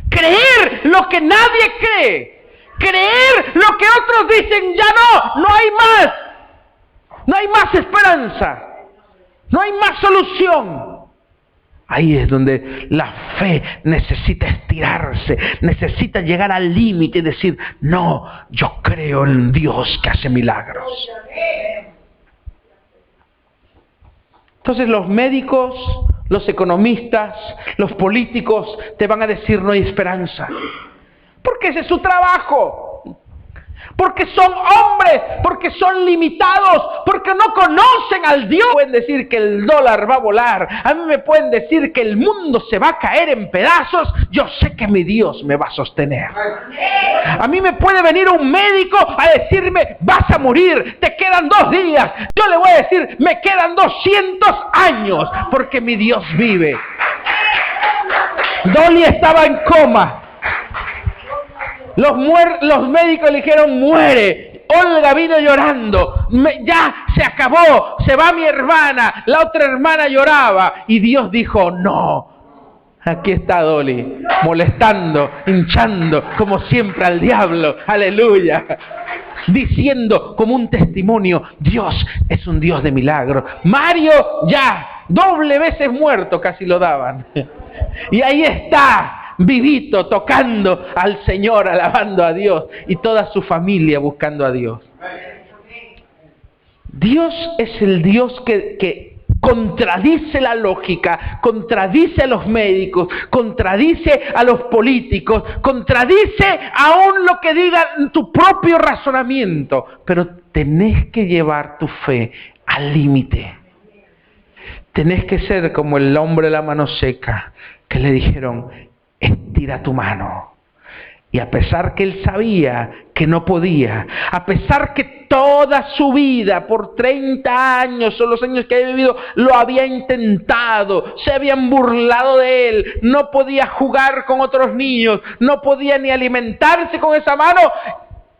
Speaker 1: Creer lo que nadie cree. creer lo que otros dicen, ya no hay más. No hay más esperanza. No hay más solución. Ahí es donde la fe necesita estirarse, necesita llegar al límite y decir, no, yo creo en Dios que hace milagros. Entonces los médicos, los economistas, los políticos te van a decir no hay esperanza. Porque ese es su trabajo. Porque son hombres, porque son limitados, porque no conocen al Dios. Pueden decir que el dólar va a volar, a mí me pueden decir que el mundo se va a caer en pedazos, yo sé que mi Dios me va a sostener. A mí me puede venir un médico a decirme, vas a morir, te quedan 2 días. Yo le voy a decir, me quedan 200 años, porque mi Dios vive. Dolly estaba en coma. Los médicos le dijeron, muere. Olga vino llorando. Ya se acabó. Se va mi hermana. La otra hermana lloraba. Y Dios dijo, no. Aquí está Dolly, molestando, hinchando, como siempre al diablo. Aleluya. Diciendo como un testimonio, Dios es un Dios de milagros. Mario ya, 2 veces muerto casi lo daban. Y ahí está. Vivito, tocando al Señor, alabando a Dios, y toda su familia buscando a Dios. Dios es el Dios que contradice la lógica, contradice a los médicos, contradice a los políticos, contradice aún lo que diga tu propio razonamiento, pero tenés que llevar tu fe al límite. Tenés que ser como el hombre de la mano seca, que le dijeron, estira tu mano. Y a pesar que él sabía que no podía, a pesar que toda su vida, por 30 años, son los años que había vivido, lo había intentado, se habían burlado de él, no podía jugar con otros niños, no podía ni alimentarse con esa mano,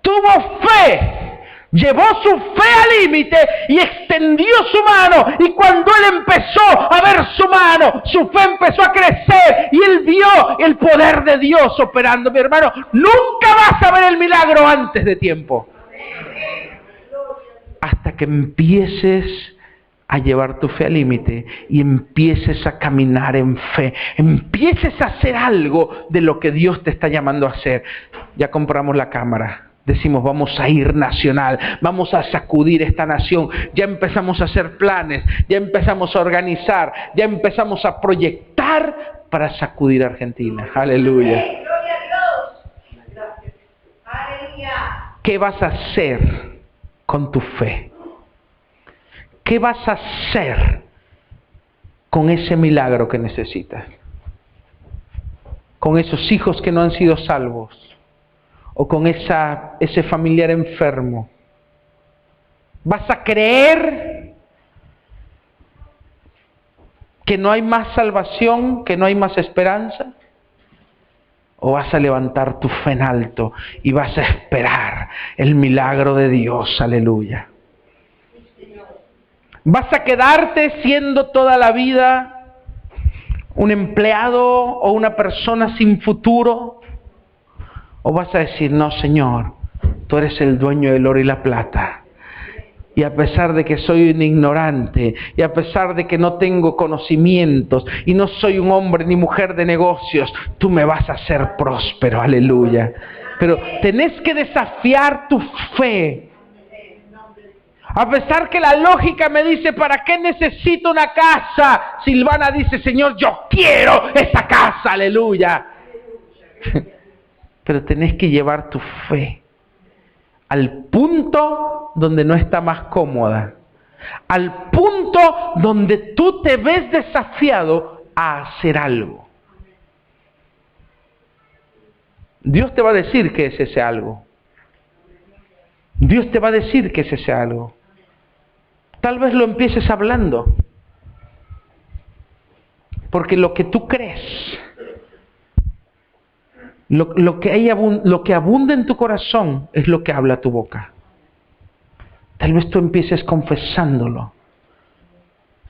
Speaker 1: tuvo fe. Llevó su fe al límite y extendió su mano, y cuando él empezó a ver su mano, su fe empezó a crecer y él vio el poder de Dios operando. Mi hermano, nunca vas a ver el milagro antes de tiempo, hasta que empieces a llevar tu fe al límite y empieces a caminar en fe, empieces a hacer algo de lo que Dios te está llamando a hacer. Ya compramos la cámara. Decimos, vamos a ir nacional, vamos a sacudir esta nación. Ya empezamos a hacer planes, ya empezamos a organizar, ya empezamos a proyectar para sacudir a Argentina. Aleluya. ¿Qué vas a hacer con tu fe? ¿Qué vas a hacer con ese milagro que necesitas? Con esos hijos que no han sido salvos. O con ese familiar enfermo. ¿Vas a creer que no hay más salvación, que no hay más esperanza? ¿O vas a levantar tu fe en alto y vas a esperar el milagro de Dios? Aleluya. ¿Vas a quedarte siendo toda la vida un empleado o una persona sin futuro? ¿O vas a decir, no, Señor, tú eres el dueño del oro y la plata? Y a pesar de que soy un ignorante, y a pesar de que no tengo conocimientos, y no soy un hombre ni mujer de negocios, tú me vas a hacer próspero, aleluya. Pero tenés que desafiar tu fe. A pesar que la lógica me dice, ¿para qué necesito una casa? Silvana dice, Señor, yo quiero esa casa, aleluya. Pero tenés que llevar tu fe al punto donde no está más cómoda, al punto donde tú te ves desafiado a hacer algo. Dios te va a decir que es ese algo. Dios te va a decir que es ese algo. Tal vez lo empieces hablando, porque lo que tú crees, lo que abunda en tu corazón es lo que habla tu boca. Tal vez tú empieces confesándolo.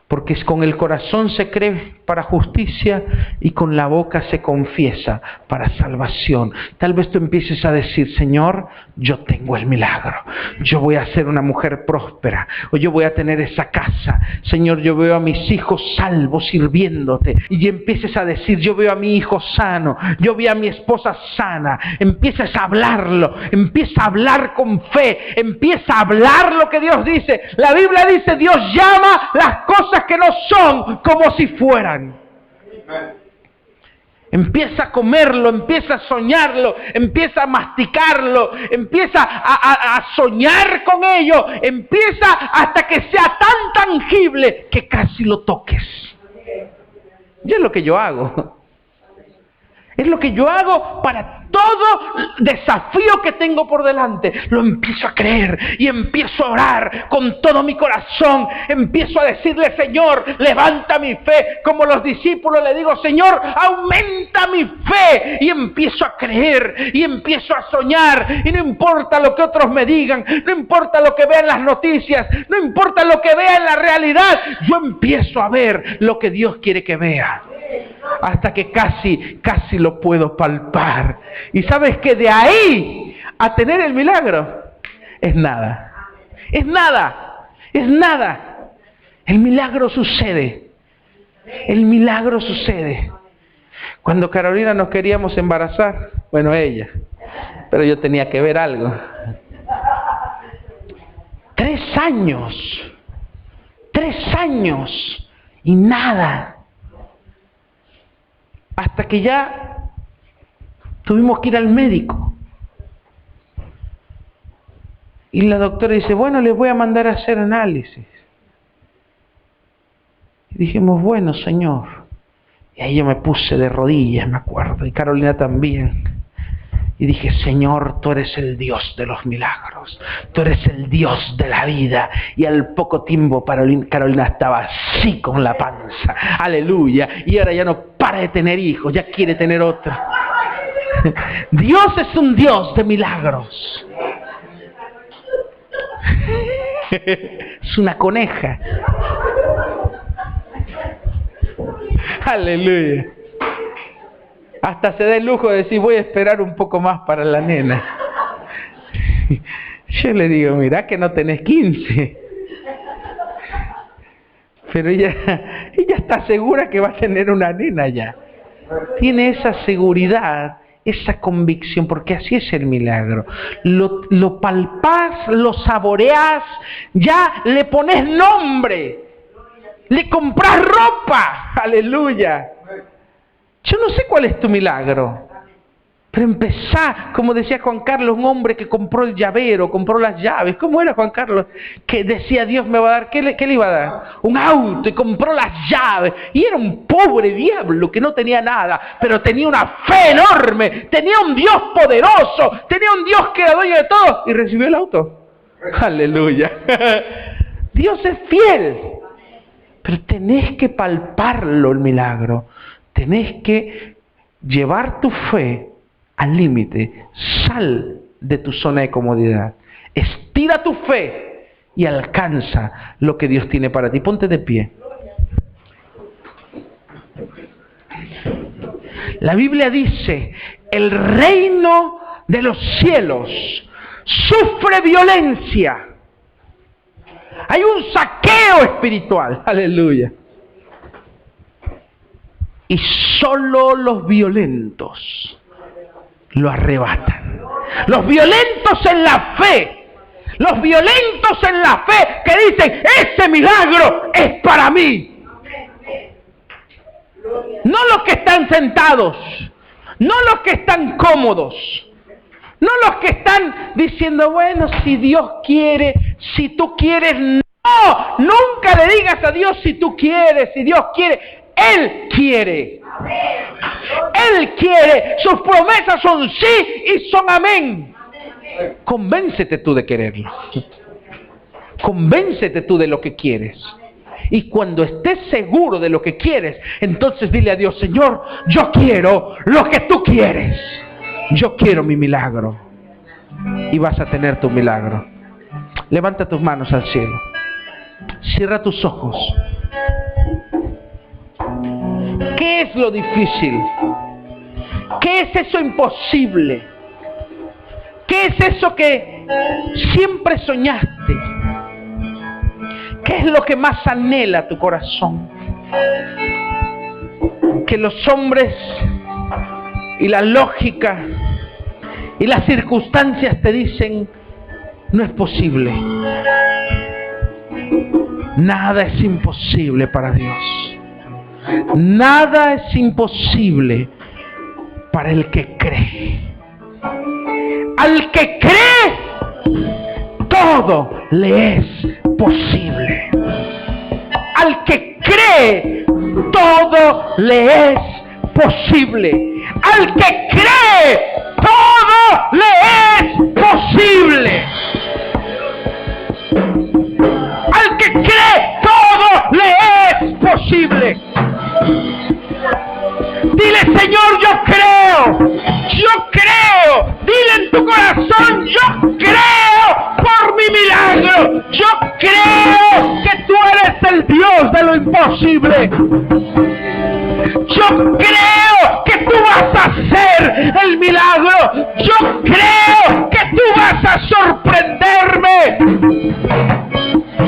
Speaker 1: Porque con el corazón se cree para justicia y con la boca se confiesa para salvación. Tal vez tú empieces a decir, Señor, yo tengo el milagro. Yo voy a ser una mujer próspera. O yo voy a tener esa casa. Señor, yo veo a mis hijos salvos sirviéndote. Y empieces a decir, yo veo a mi hijo sano. Yo veo a mi esposa sana. Empiezas a hablarlo. Empieza a hablar con fe. Empieza a hablar lo que Dios dice. La Biblia dice, Dios llama las cosas que no son como si fueran. Empieza a comerlo, empieza a soñarlo, empieza a masticarlo, empieza a soñar con ello, empieza hasta que sea tan tangible que casi lo toques. Y es lo que yo hago. Es lo que yo hago para todo desafío que tengo por delante. Lo empiezo a creer y empiezo a orar con todo mi corazón. Empiezo a decirle, Señor, levanta mi fe. Como los discípulos le digo, Señor, aumenta mi fe. Y empiezo a creer y empiezo a soñar. Y no importa lo que otros me digan, no importa lo que vea en las noticias, no importa lo que vea en la realidad. Yo empiezo a ver lo que Dios quiere que vea. Hasta que casi lo puedo palpar. Y sabes que de ahí a tener el milagro es nada. Es nada. Es nada. El milagro sucede. El milagro sucede. Cuando Carolina nos queríamos embarazar, bueno, ella, pero yo tenía que ver algo. 3 años. 3 años. Y nada. Hasta que ya tuvimos que ir al médico. Y la doctora dice, bueno, les voy a mandar a hacer análisis. Y dijimos, bueno, Señor. Y ahí yo me puse de rodillas, me acuerdo. Y Carolina también. Y dije, Señor, tú eres el Dios de los milagros. Tú eres el Dios de la vida. Y al poco tiempo Carolina estaba así con la panza. Aleluya. Y ahora ya no para de tener hijos, ya quiere tener otro. Dios es un Dios de milagros. Es una coneja. Aleluya. Hasta se da el lujo de decir, voy a esperar un poco más para la nena. Yo le digo, mirá que no tenés 15. Pero ella está segura que va a tener una nena ya. Tiene esa seguridad, esa convicción, porque así es el milagro. Lo palpás, lo saboreás, ya le pones nombre. Le comprás ropa. Aleluya. Yo no sé cuál es tu milagro, pero empezá, como decía Juan Carlos, un hombre que compró el llavero, compró las llaves. ¿Cómo era Juan Carlos? Que decía, Dios me va a dar, ¿qué le iba a dar? Un auto, y compró las llaves. Y era un pobre diablo que no tenía nada, pero tenía una fe enorme, tenía un Dios poderoso, tenía un Dios que era dueño de todo, y recibió el auto. Aleluya. Dios es fiel, pero tenés que palparlo el milagro. Tenés que llevar tu fe al límite. Sal de tu zona de comodidad. Estira tu fe y alcanza lo que Dios tiene para ti. Ponte de pie. La Biblia dice, el reino de los cielos sufre violencia. Hay un saqueo espiritual. Aleluya. Y solo los violentos lo arrebatan. Los violentos en la fe. Los violentos en la fe que dicen, ese milagro es para mí. No los que están sentados. No los que están cómodos. No los que están diciendo, bueno, si Dios quiere, si tú quieres. No, nunca le digas a Dios si tú quieres, si Dios quiere. Él quiere. Él quiere. Sus promesas son sí y son amén. Convéncete tú de quererlo. Convéncete tú de lo que quieres. Y cuando estés seguro de lo que quieres, entonces dile a Dios, Señor, yo quiero lo que tú quieres. Yo quiero mi milagro. Y vas a tener tu milagro. Levanta tus manos al cielo. Cierra tus ojos. ¿Qué es lo difícil? ¿Qué es eso imposible? ¿Qué es eso que siempre soñaste? ¿Qué es lo que más anhela tu corazón? Que los hombres y la lógica y las circunstancias te dicen, no es posible. Nada es imposible para Dios. Nada es imposible para el que cree. Al que cree, todo le es posible. Al que cree, todo le es posible. Al que cree, todo le es posible. Al que cree, todo le es posible. Dile, Señor, yo creo. Yo creo. Dile en tu corazón, yo creo por mi milagro. Yo creo que tú eres el Dios de lo imposible. Yo creo que tú vas a hacer el milagro. Yo creo que tú vas a sorprenderme.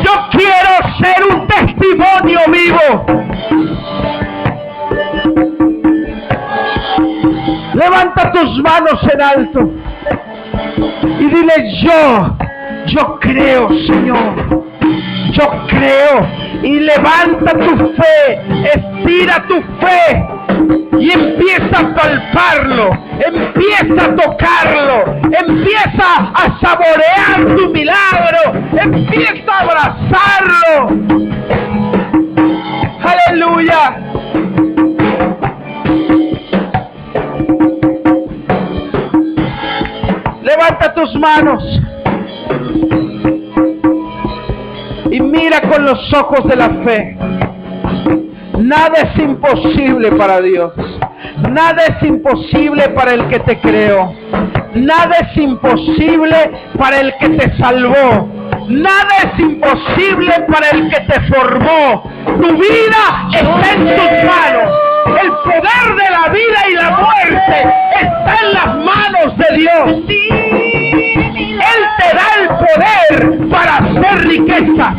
Speaker 1: Yo quiero ser un testimonio vivo. Levanta tus manos en alto y dile, yo creo, Señor. Yo creo. Y levanta tu fe, estira tu fe y empieza a palparlo, empieza a tocarlo, empieza a saborear tu milagro, empieza a abrazarlo. Aleluya. Levanta tus manos y mira con los ojos de la fe. Nada es imposible para Dios. Nada es imposible para el que te creó. Nada es imposible para el que te salvó. Nada es imposible para el que te formó. Tu vida está en tus manos. El poder de la vida y la muerte está en las manos de Dios. Él te da el poder para hacer riqueza.